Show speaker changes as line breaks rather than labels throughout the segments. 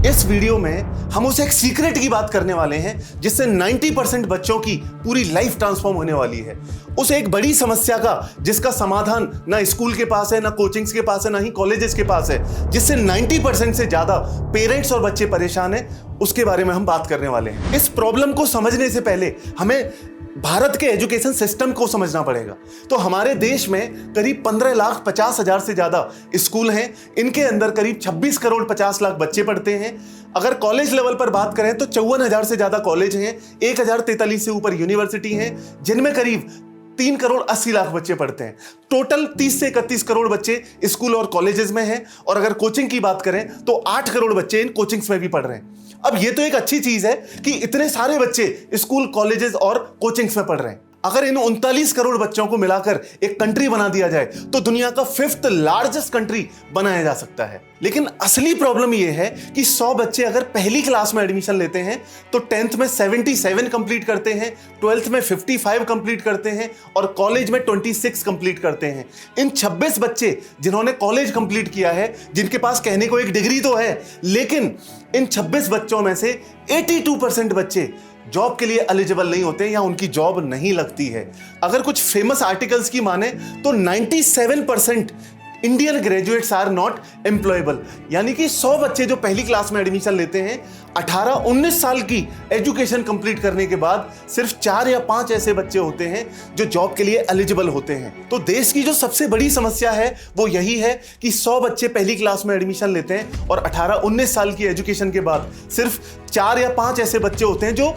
इस वीडियो में हम उस एक सीक्रेट की बात करने वाले हैं जिससे 90% बच्चों की पूरी लाइफ ट्रांसफॉर्म होने वाली है। उस एक बड़ी समस्या का जिसका समाधान ना स्कूल के पास है, ना कोचिंग्स के पास है, ना ही कॉलेजेस के पास है, जिससे 90% से ज्यादा पेरेंट्स और बच्चे परेशान हैं, उसके बारे में हम बात करने वाले हैं। इस प्रॉब्लम को समझने से पहले हमें भारत के एजुकेशन सिस्टम को समझना पड़ेगा। तो हमारे देश में करीब 15,50,000 से ज्यादा स्कूल हैं। इनके अंदर करीब 26 करोड़ 50 लाख बच्चे पढ़ते हैं। अगर कॉलेज लेवल पर बात करें तो 54,000 से ज्यादा कॉलेज हैं, 1,043 से ऊपर यूनिवर्सिटी हैं, जिनमें करीब 3 करोड़ 80 लाख बच्चे पढ़ते हैं। टोटल 30 से 31 करोड़ बच्चे स्कूल और कॉलेजेस में हैं। और अगर कोचिंग की बात करें तो 8 करोड़ बच्चे इन कोचिंग्स में भी पढ़ रहे हैं। अब ये तो एक अच्छी चीज है कि इतने सारे बच्चे स्कूल, कॉलेजेस और कोचिंग्स में पढ़ रहे हैं। अगर इन 39 करोड़ बच्चों को मिलाकर एक कंट्री बना दिया जाए तो दुनिया का 5th लार्जेस्ट कंट्री बनाया जा सकता है। लेकिन असली प्रॉब्लम यह है कि 100 बच्चे अगर पहली क्लास में एडमिशन लेते हैं तो 10th में 77 कंप्लीट करते हैं, 12th में 55 कंप्लीट करते हैं और कॉलेज में 26 कंप्लीट करते हैं। इन 26 बच्चे जिन्होंने कॉलेज कंप्लीट किया है, जिनके पास कहने को एक डिग्री तो है, लेकिन इन 26 बच्चों में से 82% बच्चे जॉब के लिए एलिजिबल नहीं होते या उनकी जॉब नहीं लगती है। अगर कुछ फेमस आर्टिकल्स की माने तो 97% Indian graduates are not employable, यानी कि 100 बच्चे जो पहली क्लास में एडमिशन लेते हैं 18-19 साल की एजुकेशन कंप्लीट करने के बाद सिर्फ 4 या 5 ऐसे बच्चे होते हैं जो जॉब के लिए एलिजिबल होते हैं। तो देश की जो सबसे बड़ी समस्या है वो यही है कि 100 बच्चे पहली क्लास में एडमिशन लेते हैं और 18-19 साल की एजुकेशन के बाद सिर्फ 4 या 5 ऐसे बच्चे होते हैं जो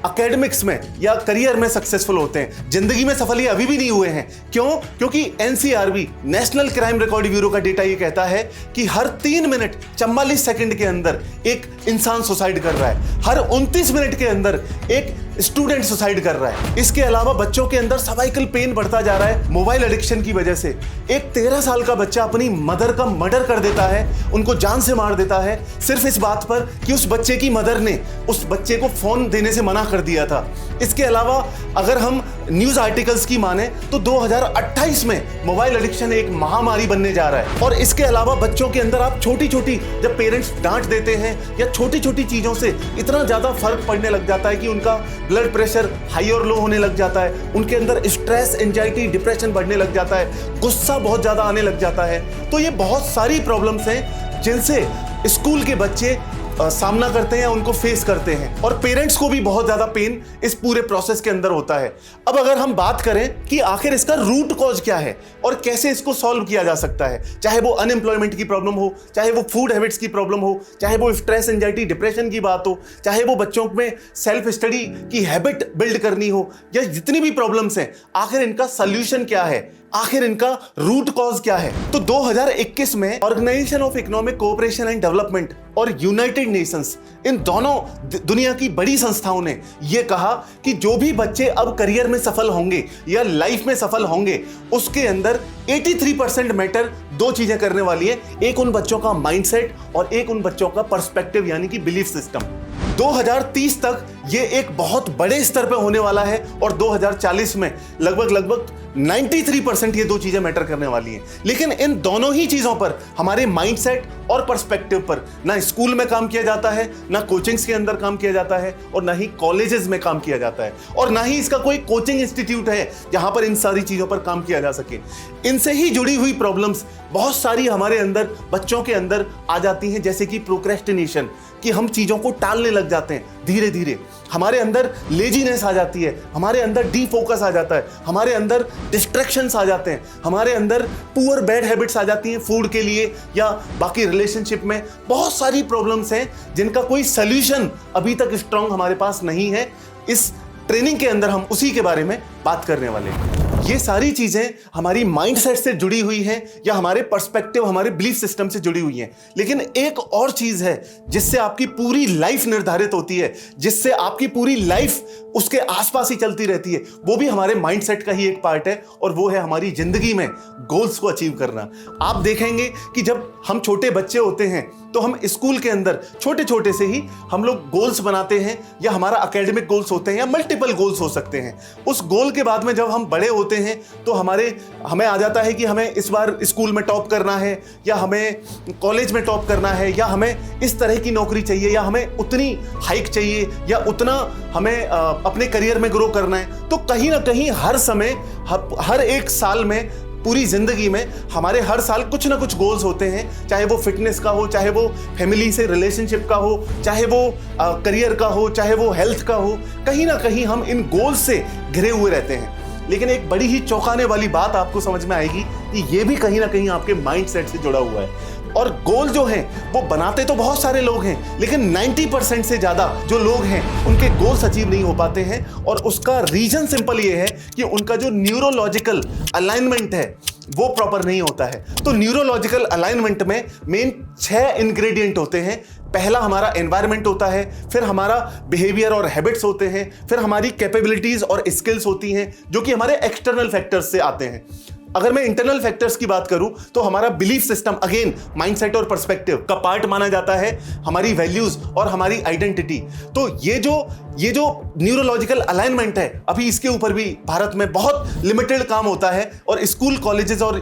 एकेडमिक्स में या करियर में सक्सेसफुल होते हैं। जिंदगी में सफल ये अभी भी नहीं हुए हैं। क्यों? क्योंकि NCRB, national crime record bureau का डेटा ये कहता है कि हर 3 मिनट 44 सेकंड के अंदर एक इंसान सुसाइड कर रहा है, हर 29 मिनट के अंदर एक स्टूडेंट सुसाइड कर रहा है। इसके अलावा बच्चों के अंदर सर्वाइकल पेन बढ़ता जा रहा है मोबाइल एडिक्शन की वजह से। एक 13 साल का बच्चा अपनी मदर का मर्डर कर देता है, उनको जान से मार देता है, सिर्फ इस बात पर कि उस बच्चे की मदर ने उस बच्चे को फोन देने से मना कर दिया था। इसके अलावा अगर हम न्यूज आर्टिकल्स की माने तो 2028 में मोबाइल एडिक्शन एक महामारी बनने जा रहा है। और इसके अलावा बच्चों के अंदर आप छोटी छोटी जब पेरेंट्स डांट देते हैं या छोटी छोटी चीजों से इतना ज्यादा फर्क पड़ने लग जाता है कि उनका ब्लड प्रेशर हाई और लो होने लग जाता है, उनके अंदर स्ट्रेस, एंजाइटी, डिप्रेशन बढ़ने लग जाता है, गुस्सा बहुत ज्यादा आने लग जाता है। तो ये बहुत सारी प्रॉब्लम्स हैं जिनसे स्कूल के बच्चे सामना करते हैं, उनको फेस करते हैं और पेरेंट्स को भी बहुत ज्यादा पेन इस पूरे प्रोसेस के अंदर होता है। अब अगर हम बात करें कि आखिर इसका रूट कॉज क्या है और कैसे इसको सॉल्व किया जा सकता है, चाहे वो अनएम्प्लॉयमेंट की प्रॉब्लम हो, चाहे वो फूड हैबिट्स की प्रॉब्लम हो, चाहे वो स्ट्रेस, एंजाइटी, डिप्रेशन की बात हो, चाहे वो बच्चों में सेल्फ स्टडी की हैबिट बिल्ड करनी हो, या जितनी भी प्रॉब्लम्स हैं, आखिर इनका सोल्यूशन क्या है, आखिर इनका रूट कॉज क्या है। तो 2021 में Organisation of Economic Cooperation and Development और यूनाइटेड नेशंस, इन दोनों दुनिया की बड़ी संस्थाओं ने यह कहा कि जो भी बच्चे अब करियर में सफल होंगे या लाइफ में सफल होंगे, उसके अंदर 83% मैटर 2 चीजें करने वाली है। एक उन बच्चों का माइंडसेट और एक उन बच्चों का पर्सपेक्टिव यानी कि बिलीफ सिस्टम। 2030 तक ये एक बहुत बड़े स्तर पे होने वाला है और 2040 में लगभग 93% ये 2 चीजें मैटर करने वाली हैं। लेकिन इन दोनों ही चीजों पर, हमारे माइंडसेट और पर्सपेक्टिव पर, ना स्कूल में काम किया जाता है, ना कोचिंग्स के अंदर काम किया जाता है और ना ही कॉलेजेस में काम किया जाता है और ना ही इसका कोई कोचिंग इंस्टीट्यूट है जहां पर इन सारी चीजों पर काम किया जा सके। इनसे ही जुड़ी हुई प्रॉब्लम्स बहुत सारी हमारे अंदर, बच्चों के अंदर आ जाती हैं, जैसे कि प्रोक्रेस्टिनेशन, कि हम चीजों को टालने लग जाते हैं धीरे धीरे। हमारे अंदर लेजीनेस आ जाती है, हमारे अंदर डीफोकस आ जाता है, हमारे अंदर डिस्ट्रैक्शंस आ जाते हैं, हमारे अंदर पुअर बैड हैबिट्स आ जाती हैं फूड के लिए या बाकी रिलेशनशिप में। बहुत सारी प्रॉब्लम्स हैं जिनका कोई सॉल्यूशन अभी तक स्ट्रांग हमारे पास नहीं है। इस ट्रेनिंग के अंदर हम उसी के बारे में बात करने वाले हैं। ये सारी चीजें हमारी माइंडसेट से जुड़ी हुई हैं या हमारे पर्सपेक्टिव, हमारे बिलीफ सिस्टम से जुड़ी हुई हैं। लेकिन एक और चीज है जिससे आपकी पूरी लाइफ निर्धारित होती है, जिससे आपकी पूरी लाइफ उसके आसपास ही चलती रहती है, वो भी हमारे माइंडसेट का ही एक पार्ट है और वो है हमारी जिंदगी में गोल्स को अचीव करना। आप देखेंगे कि जब हम छोटे बच्चे होते हैं तो हम स्कूल के अंदर छोटे छोटे से ही हम लोग गोल्स बनाते हैं, या हमारा एकेडमिक गोल्स होते हैं या मल्टीपल गोल्स हो सकते हैं। उस गोल के बाद में जब हम बड़े होते होते हैं तो हमें आ जाता है कि हमें इस बार स्कूल में टॉप करना है, या हमें कॉलेज में टॉप करना है, या हमें इस तरह की नौकरी चाहिए, या हमें उतनी हाइक चाहिए, या उतना हमें अपने करियर में ग्रो करना है। तो कहीं ना कहीं हर समय, हर एक साल में, पूरी जिंदगी में हमारे हर साल कुछ ना कुछ गोल्स होते हैं, चाहे वो फिटनेस का हो, चाहे वो फैमिली से रिलेशनशिप का हो, चाहे वो करियर का हो, चाहे वो हेल्थ का हो। कहीं ना कहीं हम इन गोल्स से घिरे हुए रहते हैं। लेकिन एक बड़ी ही चौंकाने वाली बात आपको समझ में आएगी कि ये भी कहीं ना कहीं आपके माइंडसेट से जुड़ा हुआ है। और गोल जो है वो बनाते तो बहुत सारे लोग हैं, लेकिन 90% से ज्यादा जो लोग हैं उनके गोल्स अचीव नहीं हो पाते हैं। और उसका रीजन सिंपल ये है कि उनका जो न्यूरोलॉजिकल अलाइनमेंट है वो प्रॉपर नहीं होता है। तो न्यूरोलॉजिकल अलाइनमेंट में मेन 6 इंग्रेडिएंट होते हैं। पहला हमारा एनवायरनमेंट होता है, फिर हमारा बिहेवियर और हैबिट्स होते हैं, फिर हमारी कैपेबिलिटीज और स्किल्स होती हैं जो कि हमारे एक्सटर्नल फैक्टर्स से आते हैं। अगर मैं इंटरनल फैक्टर्स की बात करूं तो हमारा बिलीफ सिस्टम, अगेन माइंडसेट और पर्सपेक्टिव का पार्ट माना जाता है, हमारी वैल्यूज और हमारी आइडेंटिटी। तो ये जो न्यूरोलॉजिकल अलाइनमेंट है, अभी इसके ऊपर भी भारत में बहुत लिमिटेड काम होता है और स्कूल, कॉलेजेस और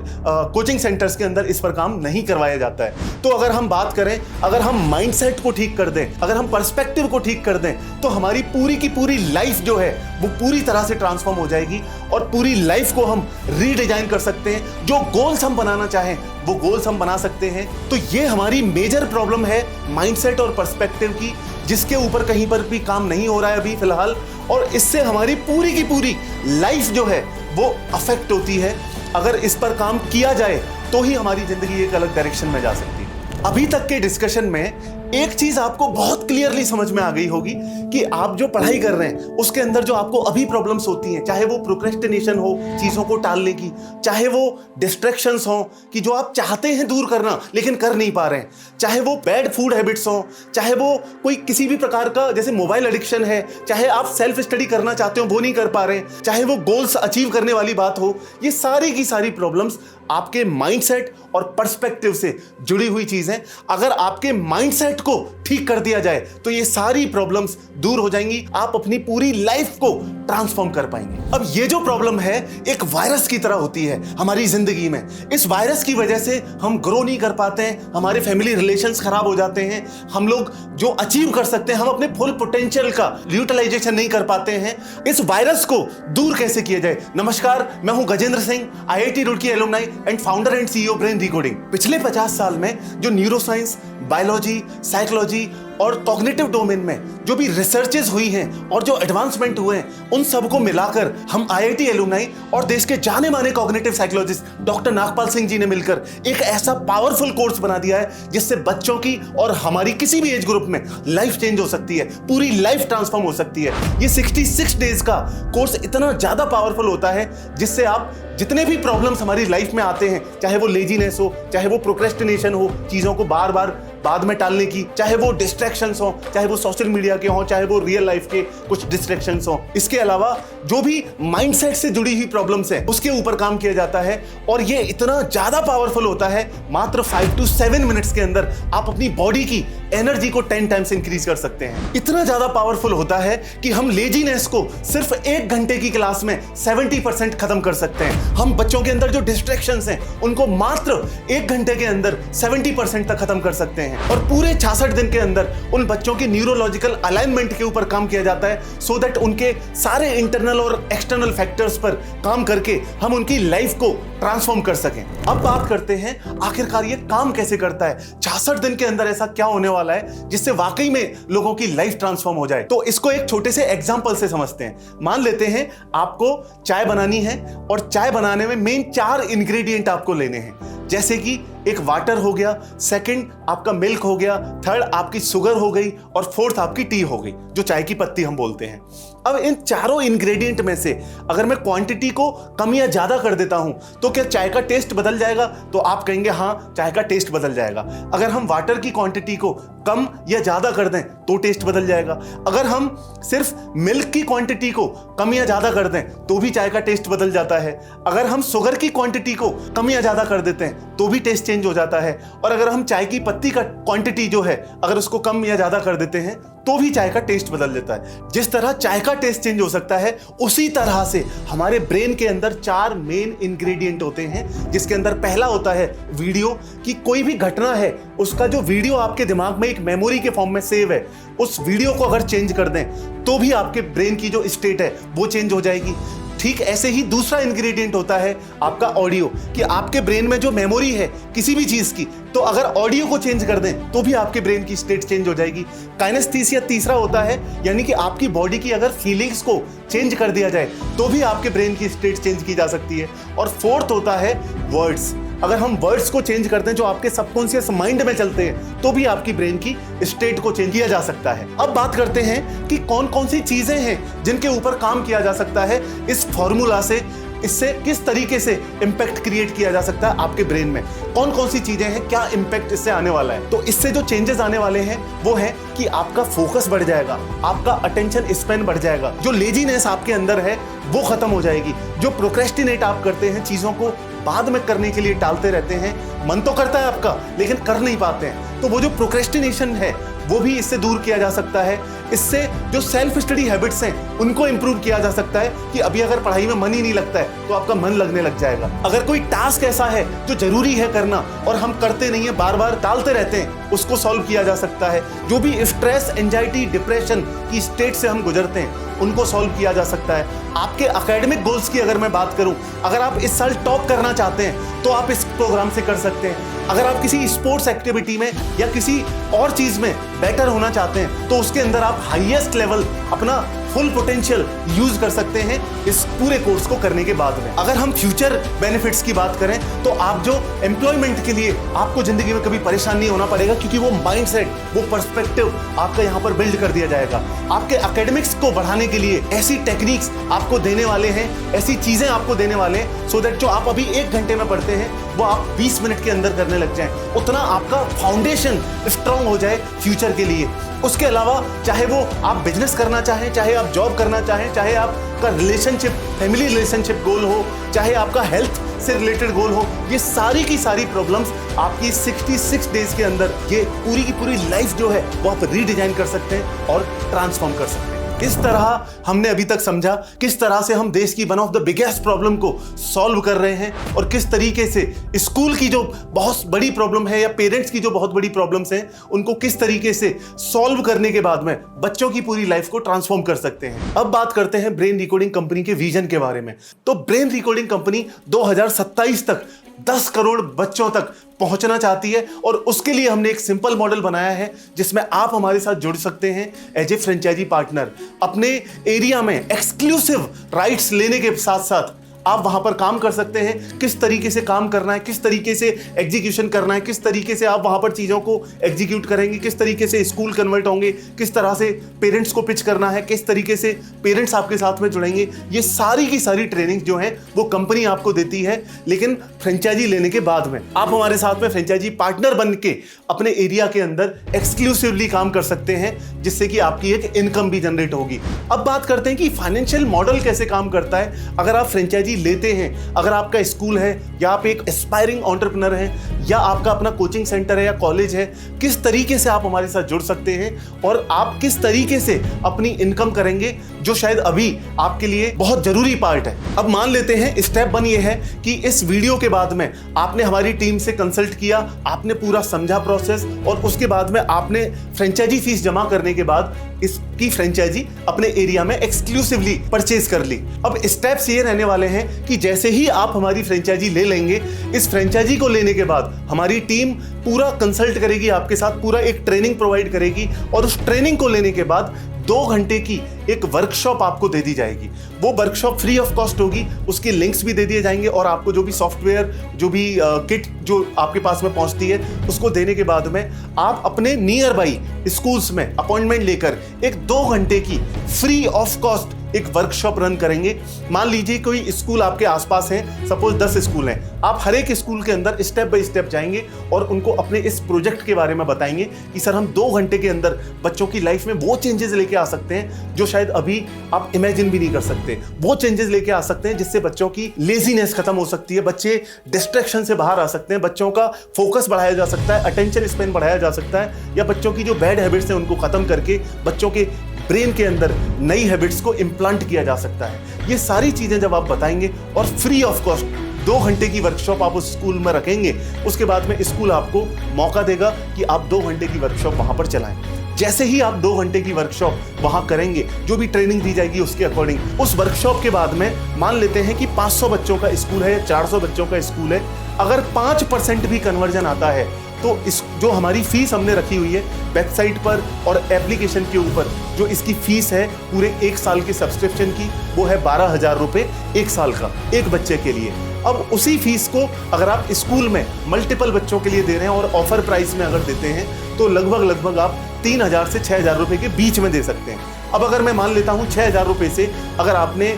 कोचिंग सेंटर्स के अंदर इस पर काम नहीं करवाया जाता है। तो अगर हम बात करें, अगर हम माइंडसेट को ठीक कर दें, अगर हम पर्सपेक्टिव को ठीक कर दें, तो हमारी पूरी की पूरी लाइफ जो है वो पूरी तरह से ट्रांसफॉर्म हो जाएगी और पूरी लाइफ को हम रीडिजाइन कर सकते हैं। जो गोल्स हम बनाना चाहें वो गोल्स हम बना सकते हैं। तो ये हमारी मेजर प्रॉब्लम है माइंडसेट और पर्सपेक्टिव की, जिसके ऊपर कहीं पर भी काम नहीं हो रहा है अभी फिलहाल, और इससे हमारी पूरी की पूरी लाइफ जो है वो अफेक्ट होती है। अगर इस पर काम किया जाए तो ही हमारी जिंदगी एक अलग डायरेक्शन में जा सकती है। अभी तक के डिस्कशन में एक चीज आपको बहुत क्लियरली समझ में आ गई होगी कि आप जो पढ़ाई कर रहे हैं उसके अंदर जो आपको अभी प्रॉब्लम्स होती हैं, चाहे वो प्रोक्रेस्टिनेशन हो, चीजों को टालने की, चाहे वो डिस्ट्रैक्शंस हो कि जो आप चाहते हैं दूर करना लेकिन कर नहीं पा रहे हैं, चाहे वो बैड फूड हैबिट्स हो, चाहे वो कोई किसी भी प्रकार का जैसे मोबाइल एडिक्शन है, चाहे आप सेल्फ स्टडी करना चाहते हो वो नहीं कर पा रहे हैं, चाहे वो गोल्स अचीव करने वाली बात हो, ये सारी की सारी प्रॉब्लम्स आपके माइंडसेट और पर्सपेक्टिव से जुड़ी हुई चीजें। अगर आपके माइंडसेट को ठीक कर दिया जाए तो ये सारी प्रॉब्लम्स दूर हो जाएंगी, आप अपनी पूरी लाइफ को ट्रांसफॉर्म कर पाएंगे। अब ये जो प्रॉब्लम है एक वायरस की तरह होती है हमारी जिंदगी में। इस वायरस की वजह से हम ग्रो नहीं कर पाते हैं, हमारे फैमिली रिलेशंस खराब हो जाते हैं, हम लोग जो अचीव कर सकते हैं हम अपने फुल पोटेंशियल का यूटिलाइजेशन नहीं कर पाते हैं। इस वायरस को दूर कैसे किया जाए? नमस्कार, मैं हूं Gajendra Singh, IIT Roorkee alumni and founder and CEO brain decoding. पिछले 50 साल में जो न्यूरोसाइंस, बायोलॉजी, साइकोलॉजी और कॉग्निटिव डोमेन में जो भी रिसर्चेस हुई हैं और जो एडवांसमेंट हुए हैं, उन सबको मिलाकर हम IIT एलुमनाई और देश के जाने माने cognitive psychologist doctor Nagpal Singh ji ने मिलकर एक ऐसा पावरफुल कोर्स बना दिया है जिससे बच्चों की और हमारी किसी भी एज ग्रुप में लाइफ चेंज हो सकती है, पूरी लाइफ ट्रांसफॉर्म हो सकती है। ये 66 डेज का कोर्स इतना ज्यादा पावरफुल होता है जिससे आप जितने भी प्रॉब्लम्स हमारी लाइफ में आते हैं, चाहे वो लेजीनेस हो, चाहे वो प्रोक्रेस्टिनेशन हो, चीजों को बार बार बाद में टालने की, चाहे वो डिस्ट्रैक्शंस हो, चाहे वो सोशल मीडिया के हो, चाहे वो रियल लाइफ के कुछ डिस्ट्रैक्शंस हो, इसके अलावा जो भी माइंडसेट से जुड़ी हुई प्रॉब्लम्स है उसके ऊपर काम किया जाता है। और ये इतना ज्यादा पावरफुल होता है, मात्र 5 to 7 मिनट्स के अंदर आप अपनी बॉडी की एनर्जी को 10 टाइम्स इंक्रीज कर सकते हैं। इतना ज्यादा पावरफुल होता है कि हम लेजीनेस को सिर्फ 1 घंटे की क्लास में 70% खत्म कर सकते हैं। हम बच्चों के अंदर जो डिस्ट्रैक्शंस हैं उनको मात्र 1 घंटे के अंदर 70% तक खत्म कर सकते हैं। और पूरे 66 दिन के अंदर उन बच्चों के न्यूरोलॉजिकल अलाइनमेंट के ऊपर काम किया जाता है, सो दैट उनके सारे इंटरनल और एक्सटर्नल फैक्टर्स पर काम करके हम उनकी लाइफ को ट्रांसफॉर्म कर सकें। अब बात करते हैं आखिरकार ये काम कैसे करता है, 66 दिन के अंदर ऐसा क्या होने वाला है जिससे वाकई में लोगों की लाइफ ट्रांसफॉर्म हो जाए। तो इसको एक छोटे से एग्जांपल से समझते हैं। मान लेते हैं आपको चाय बनानी है और चाय बनाने में मेन 4 इंग्रेडिएंट आपको लेने हैं, जैसे कि एक वाटर हो गया, सेकंड आपका मिल्क हो गया, थर्ड आपकी शुगर हो गई और फोर्थ आपकी टी हो गई, जो चाय की पत्ती हम बोलते हैं। अब इन चारों इंग्रेडिएंट में से अगर मैं क्वांटिटी को कम या ज्यादा कर देता हूं तो क्या चाय का टेस्ट बदल जाएगा? तो आप कहेंगे हाँ, चाय का टेस्ट बदल जाएगा। अगर हम वाटर की क्वांटिटी को कम या ज्यादा कर दें तो टेस्ट बदल जाएगा। अगर हम सिर्फ मिल्क की क्वांटिटी को कम या ज्यादा कर दें तो भी चाय का टेस्ट बदल जाता है। अगर हम शुगर की क्वांटिटी को कम या ज्यादा कर देते हैं तो भी टेस्ट चेंज चेंज हो जाता है। और अगर हम चाय की पत्ती का क्वांटिटी जो है अगर उसको कम या ज्यादा कर देते हैं तो भी चाय का टेस्ट बदल जाता है। जिस तरह चाय का टेस्ट चेंज हो सकता है उसी तरह से हमारे ब्रेन के अंदर 4 मेन इंग्रेडिएंट होते हैं, जिसके अंदर पहला होता है वीडियो, कि कोई भी घटना है उसका जो वीडियो आपके दिमाग में एक मेमोरी के फॉर्म में सेव है, उस वीडियो को अगर चेंज कर दें तो भी आपके ब्रेन की जो स्टेट है वो चेंज हो जाएगी। ठीक ऐसे ही दूसरा इंग्रेडिएंट होता है आपका ऑडियो, कि आपके ब्रेन में जो मेमोरी है किसी भी चीज की, तो अगर ऑडियो को चेंज कर दें तो भी आपके ब्रेन की स्टेट चेंज हो जाएगी। काइनेस्थीसिया तीसरा होता है, यानी कि आपकी बॉडी की अगर फीलिंग्स को चेंज कर दिया जाए तो भी आपके ब्रेन की स्टेट चेंज की जा सकती है। और फोर्थ होता है वर्ड्स, अगर हम वर्ड्स को चेंज करते हैं जो आपके सबकॉन्शियस माइंड में चलते हैं तो भी आपकी ब्रेन की स्टेट को चेंज किया जा सकता है। अब बात करते हैं कि कौन कौन सी चीजें हैं जिनके ऊपर काम किया जा सकता है इस फॉर्मूला से, इससे किस तरीके से इंपैक्ट क्रिएट किया जा सकता है आपके ब्रेन में, कौन कौन सी चीजें हैं, क्या इंपैक्ट इससे आने वाला है। तो इससे जो चेंजेस आने वाले हैं वो है कि आपका फोकस बढ़ जाएगा, आपका अटेंशन स्पैन बढ़ जाएगा, जो लेजीनेस आपके अंदर है वो खत्म हो जाएगी, जो प्रोक्रेस्टिनेट आप करते हैं, चीजों को बाद में करने के लिए टालते रहते हैं, मन तो करता है आपका लेकिन कर नहीं पाते हैं, तो वो जो प्रोक्रेस्टिनेशन है वो भी इससे दूर किया जा सकता है। इससे जो सेल्फ स्टडी हैबिट्स हैं उनको इंप्रूव किया जा सकता है, कि अभी अगर पढ़ाई में मन ही नहीं लगता है तो आपका मन लगने लग जाएगा। अगर कोई टास्क ऐसा है जो जरूरी है करना और हम करते नहीं है, बार बार टालते रहते हैं, उसको सॉल्व किया जा सकता है। जो भी स्ट्रेस, एंजाइटी, डिप्रेशन की स्टेट से हम गुजरते हैं उनको सॉल्व किया जा सकता है। आपके एकेडमिक गोल्स की अगर मैं बात करूं, अगर आप इस साल टॉप करना चाहते हैं तो आप इस प्रोग्राम से कर सकते हैं। अगर आप किसी स्पोर्ट्स एक्टिविटी में या किसी और चीज में बेटर होना चाहते हैं तो उसके अंदर आप हाईएस्ट लेवल अपना फुल पोटेंशियल यूज कर सकते हैं इस पूरे कोर्स को करने के बाद में। अगर हम फ्यूचर बेनिफिट्स की बात करें तो आप जो एम्प्लॉयमेंट के लिए आपको जिंदगी में कभी परेशान नहीं होना पड़ेगा, क्योंकि वो माइंडसेट, वो पर्सपेक्टिव आपका यहाँ पर बिल्ड कर दिया जाएगा। आपके एकेडमिक्स को बढ़ाने के लिए ऐसी टेक्निक्स आपको देने वाले हैं, ऐसी चीजें आपको देने वाले हैं, सो दैट जो आप अभी 1 घंटे में पढ़ते हैं वो आप 20 मिनट के अंदर करने लग जाएं, उतना आपका फाउंडेशन स्ट्रांग हो जाए फ्यूचर के लिए। उसके अलावा चाहे वो आप बिजनेस करना चाहें, चाहे आप जॉब करना चाहें, चाहे आपका रिलेशनशिप, फैमिली रिलेशनशिप गोल हो, चाहे आपका हेल्थ से रिलेटेड गोल हो, ये सारी की सारी प्रॉब्लम्स आपकी 66 डेज के अंदर ये पूरी की पूरी लाइफ जो है वो आप रीडिजाइन कर सकते हैं और ट्रांसफॉर्म कर सकते हैं। इस तरह हमने अभी तक समझा किस तरह से हम देश की one of the biggest problem को सॉल्व कर रहे हैं, और किस तरीके से स्कूल की जो बहुत बड़ी प्रॉब्लम है या पेरेंट्स की जो बहुत बड़ी प्रॉब्लम्स हैं उनको किस तरीके से सॉल्व करने के बाद में बच्चों की पूरी लाइफ को ट्रांसफॉर्म कर सकते हैं। अब बात करते हैं ब्रेन रिकॉर्डिंग कंपनी के विजन के बारे में। तो ब्रेन रिकॉर्डिंग कंपनी 2027 तक 10 करोड़ बच्चों तक पहुंचना चाहती है, और उसके लिए हमने एक सिंपल मॉडल बनाया है जिसमें आप हमारे साथ जुड़ सकते हैं एज ए फ्रेंचाइजी पार्टनर। अपने एरिया में एक्सक्लूसिव राइट्स लेने के साथ साथ आप वहां पर काम कर सकते हैं। किस तरीके से काम करना है, किस तरीके से एग्जीक्यूशन करना है, किस तरीके से आप वहां पर चीजों को एग्जीक्यूट करेंगे, किस तरीके से स्कूल कन्वर्ट होंगे, किस तरह से पेरेंट्स को पिच करना है, किस तरीके से पेरेंट्स आपके साथ में जुड़ेंगे, ये सारी की सारी ट्रेनिंग जो है वो कंपनी आपको देती है। लेकिन फ्रेंचाइजी लेने के बाद में आप हमारे साथ में फ्रेंचाइजी पार्टनर बन के अपने एरिया के अंदर एक्सक्लूसिवली काम कर सकते हैं, जिससे कि आपकी एक इनकम भी जनरेट होगी। अब बात करते हैं कि फाइनेंशियल मॉडल कैसे काम करता है। अगर आप फ्रेंचाइजी लेते हैं, अगर आपका स्कूल है या आप एक एस्पायरिंग एंटरप्रेन्योर हैं या आपका अपना कोचिंग सेंटर है या कॉलेज है, किस तरीके से आप हमारे साथ जुड़ सकते हैं और आप किस तरीके से अपनी इनकम करेंगे, जो शायद अभी आपके लिए बहुत जरूरी पार्ट है। अब मान लेते हैं स्टेप 1 ये है कि इस वीडियो के बाद में आपने हमारी टीम से कंसल्ट किया, आपने पूरा समझा प्रोसेस, और उसके बाद में आपने फ्रेंचाइजी फीस जमा करने के बाद इसकी फ्रेंचाइजी अपने एरिया में एक्सक्लूसिवली परचेज कर ली। अब स्टेप्स ये रहने वाले हैं कि जैसे ही आप हमारी फ्रेंचाइजी ले लेंगे, इस फ्रेंचाइजी को लेने के बाद हमारी टीम पूरा कंसल्ट करेगी आपके साथ, पूरा एक ट्रेनिंग प्रोवाइड करेगी, और उस ट्रेनिंग को लेने के बाद 2 घंटे की एक वर्कशॉप आपको दे दी जाएगी। वो वर्कशॉप फ्री ऑफ कॉस्ट होगी, उसके लिंक्स भी दे दिए जाएंगे, और आपको जो भी सॉफ्टवेयर, जो भी किट जो आपके पास में पहुंचती है उसको देने के बाद में आप अपने नियर बाई स्कूल्स में अपॉइंटमेंट लेकर एक 2 घंटे की फ्री ऑफ कॉस्ट एक वर्कशॉप रन करेंगे। मान लीजिए कोई स्कूल आपके आसपास है, सपोज 10 स्कूल हैं, आप हर एक स्कूल के अंदर स्टेप बाय स्टेप जाएंगे और उनको अपने इस प्रोजेक्ट के बारे में बताएंगे कि सर हम 2 घंटे के अंदर बच्चों की लाइफ में वो चेंजेस लेके आ सकते हैं जो शायद अभी आप इमेजिन भी नहीं कर सकते। वो चेंजेस लेके आ सकते हैं जिससे बच्चों की लेजीनेस खत्म हो सकती है, बच्चे डिस्ट्रैक्शन से बाहर आ सकते हैं, बच्चों का फोकस बढ़ाया जा सकता है, अटेंशन स्पेन बढ़ाया जा सकता है, या बच्चों की जो बैड हैबिट्स हैं उनको खत्म करके बच्चों के ब्रेन के अंदर नई हैबिट्स को इम्प्लांट किया जा सकता है। ये सारी चीजें जब आप बताएंगे और फ्री ऑफ कॉस्ट 2 घंटे की वर्कशॉप आप उस स्कूल में रखेंगे, उसके बाद में स्कूल आपको मौका देगा कि आप 2 घंटे की वर्कशॉप वहां पर चलाएं। जैसे ही आप 2 घंटे की वर्कशॉप वहां करेंगे, जो भी ट्रेनिंग दी जाएगी उसके अकॉर्डिंग, उस वर्कशॉप के बाद में मान लेते हैं कि 500 बच्चों का स्कूल है या 400 बच्चों का स्कूल है, अगर 5% भी कन्वर्जन आता है तो इस जो हमारी फीस हमने रखी हुई है वेबसाइट पर और एप्लीकेशन के ऊपर, जो इसकी फीस है पूरे 1 साल के सब्सक्रिप्शन की, वो है 12,000 रुपये 1 साल का एक बच्चे के लिए। अब उसी फीस को अगर आप स्कूल में मल्टीपल बच्चों के लिए दे रहे हैं और ऑफर प्राइस में अगर देते हैं तो लगभग आप 3,000 से 6,000 रुपये के बीच में दे सकते हैं। अब अगर मैं मान लेता हूँ 6,000 रुपये से अगर आपने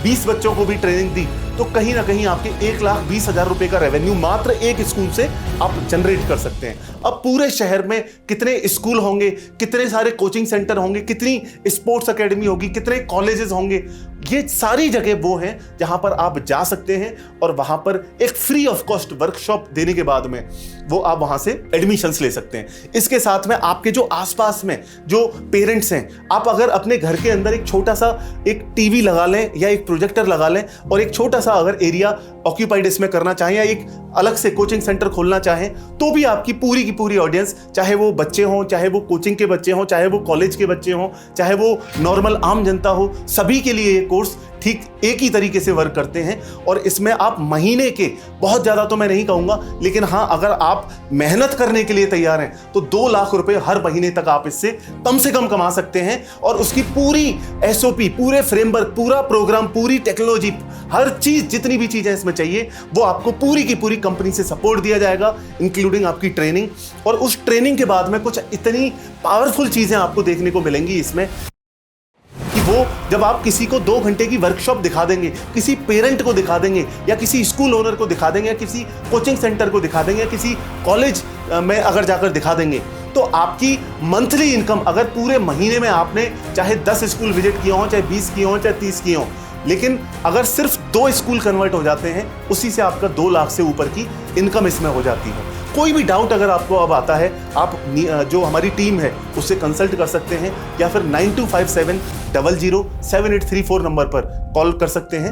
20 बच्चों को भी ट्रेनिंग दी तो कहीं ना कहीं आपके 1,20,000 रुपए का रेवेन्यू मात्र एक स्कूल से आप जनरेट कर सकते हैं। अब पूरे शहर में कितने स्कूल होंगे, कितने सारे कोचिंग सेंटर होंगे, कितनी स्पोर्ट्स एकेडमी होगी, कितने कॉलेजेस होंगे, ये सारी जगह वो हैं जहां पर आप जा सकते हैं और वहां पर एक फ्री ऑफ कॉस्ट वर्कशॉप देने के बाद में वो आप वहां से एडमिशंस ले सकते हैं। इसके साथ में आपके जो आसपास में जो पेरेंट्स हैं, आप अगर अपने घर के अंदर एक छोटा सा एक टीवी लगा लें या एक प्रोजेक्टर लगा लें और एक छोटा सा अगर एरिया ऑक्यूपाइड इसमें करना चाहें या एक अलग से कोचिंग सेंटर खोलना चाहें, तो भी आपकी पूरी की पूरी ऑडियंस, चाहे वो बच्चे हों, चाहे वो कोचिंग के बच्चे हों, चाहे वो कॉलेज के बच्चे हों, चाहे वो नॉर्मल आम जनता हो, सभी के लिए ये कोर्स ठीक एक ही तरीके से वर्क करते हैं। और इसमें आप महीने के, बहुत ज़्यादा तो मैं नहीं कहूँगा, लेकिन हाँ अगर आप मेहनत करने के लिए तैयार हैं तो 2 लाख रुपए हर महीने तक आप इससे कम से कम कमा सकते हैं। और उसकी पूरी SOP, पूरे फ्रेमवर्क, पूरा प्रोग्राम, पूरी टेक्नोलॉजी, हर चीज़, जितनी भी चीज़ें इसमें चाहिए वो आपको पूरी की पूरी कंपनी से सपोर्ट दिया जाएगा, इंक्लूडिंग आपकी ट्रेनिंग। और उस ट्रेनिंग के बाद में कुछ इतनी पावरफुल चीज़ें आपको देखने को मिलेंगी इसमें कि वो जब आप किसी को 2 घंटे की वर्कशॉप दिखा देंगे, किसी पेरेंट को दिखा देंगे या किसी स्कूल ओनर को दिखा देंगे या किसी कोचिंग सेंटर को दिखा देंगे या किसी कॉलेज में अगर जाकर दिखा देंगे, तो आपकी मंथली इनकम, अगर पूरे महीने में आपने चाहे 10 स्कूल विजिट किए हों, चाहे 20 किए हों, चाहे 30 किए हों, लेकिन अगर सिर्फ 2 स्कूल कन्वर्ट हो जाते हैं, उसी से आपका 2 लाख से ऊपर की इनकम इसमें हो जाती है। कोई भी डाउट अगर आपको अब आता है, आप जो हमारी टीम है उससे कंसल्ट कर सकते हैं या फिर 9257 00 7834 नंबर पर कॉल कर सकते हैं।